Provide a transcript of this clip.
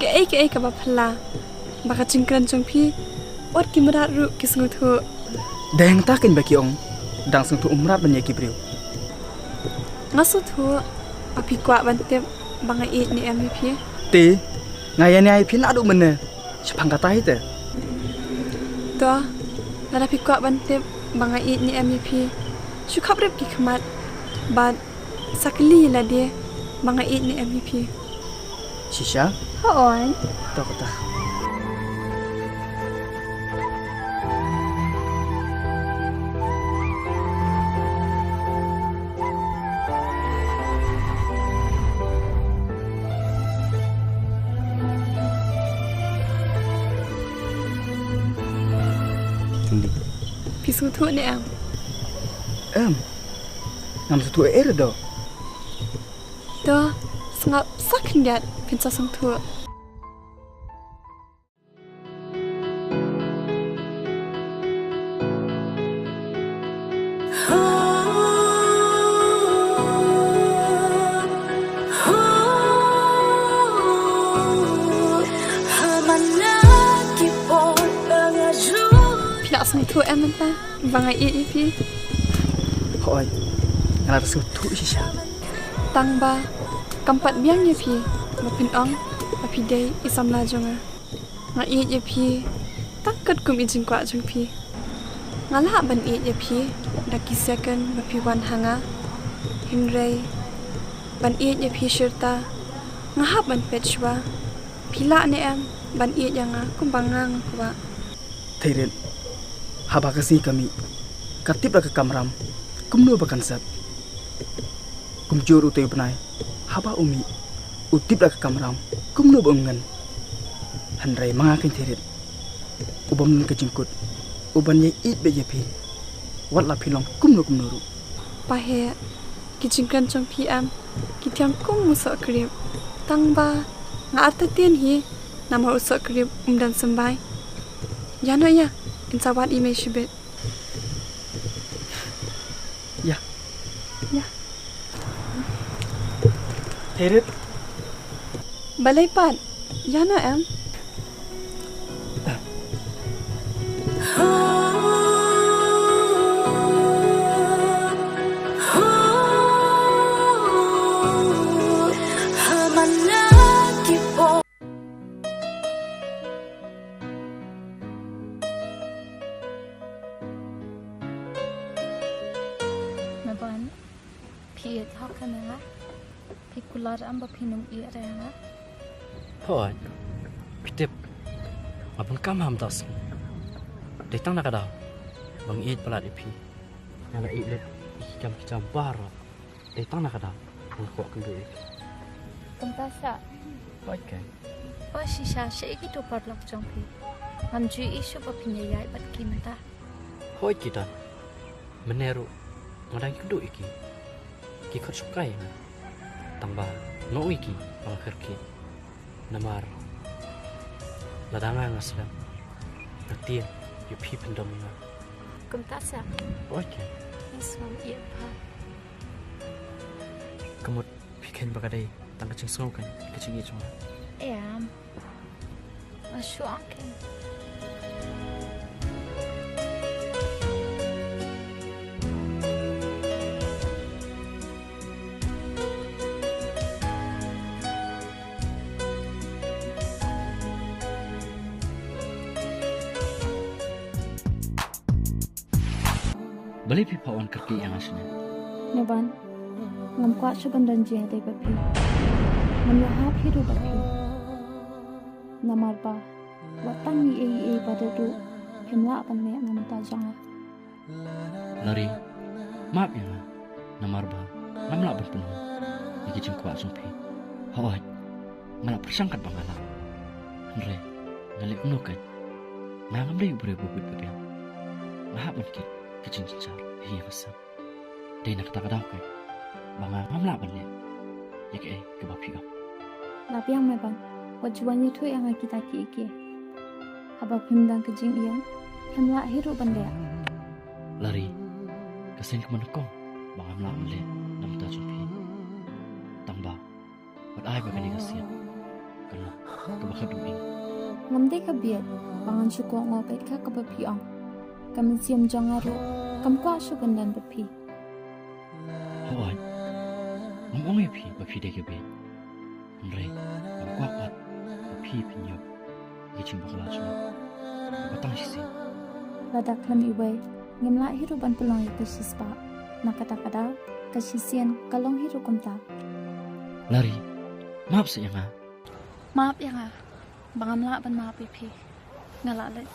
ke ai ka ba phla ba ka chingkran chong phi ot ki mara ru ki sngu thu dang takin baki ong dang sung tu umrat ban ye ki priu ngasu thu api kwa ban te banga e ni am phi ti ngaya ni ai phin adu menne chapang kata ite to la api kwa ban te banga e ni am phi shu khabrep ki khmat ban sakli la de banga e ni am phi shisha hoon to kata phi su thu ni am ngam su tu do to sngap sakhin gat phin sa sung thu sung thu em ta banga e phi hoi ngala su tu shisha tang ba kampat biang ye phi ma phin ong ma phi dei isam la jonga nga e ye phi tak kat kum i jing kwa jong phi ngala ban e ye phi daki second ma phi wan hanga himrei ban e ye phi shirta nga ha ban pechwa phila ne am ban e yanga kum bangang kwa thairen haba kasi kami katip ra ka kamram kumno bakan sap kumjur utay benai haba umi utip ra ka kamram kumno bangan hanrai mangakin thirit ubam ka jingkut uban ye it be ye phi wat la philong kumno ru pa he ki jingkan chong phi am ki thiam kum musa krip tang ba nga arta ten hi namar usa krip dan sambai yana ya insa wat email shibet ya ya thirit balai pat yana am Phi thok kan nga phi kular am ba phi num i ra nga hoi pitip apun kam ham tas de tang na kada bang it palat ipi ngala it le jam bar de tang na kada bang ko kan du tum ta sa hoi kai o shisha she ki to par lak chong phi ham ji isu ba phi ne yai bat kim ta hoi kita meneru ngadang kan du iki ki khot sukai na tangba no iki bang kherki namar ladanga ngasla natien yu phi pendom na kum ta sa okay iswam i pa kamut phiken bagadai tang kaching snow kan kaching i chunga am ashu anken bali phi pawan kerki yang asne Naban, ngam kwa shaban danji ade bapi. Ngam ya hap hidu bapi. Namar ba, watang ni ei pada tu, himla pan me ngam ta janga. lari maaf ya namar ba namla ban penuh iki jeng kwa sumpi hawai ngala persangkat bangala andre ngale unukan ngam dei bure bubut bapian ngahap ban ki kecing car hiya besar dei nak ta kadau kai banga ngamla ban le yak ke bapi ga Lapi yang me ban, wajuannya tu yang kita ki haba pimdang kejing iyang, himla hidu ban le. lari kasing kemanakong bangam la mele nam ta sumpi tamba wat ai ba kani kasian kana kabakadum ing. Ngamde ka biat, bangan syuko ngopet ka kapapi ang. Kamin siyam jangaro, kamkwa syukandan papi. Hawaj. Ngomong ya pi papi dek ya bet. Andre, ngkwapat papi pinyop. Gicing bakal asma. Batang sisi. Ladak lam iway, ngamla hiru ban pulong ikasispa. Nakata-kada, kasisian kalong hiru kumta. Lari, maaf sa nga. Maaf ya nga. Bangamla ban maaf ipi. Ngalalit.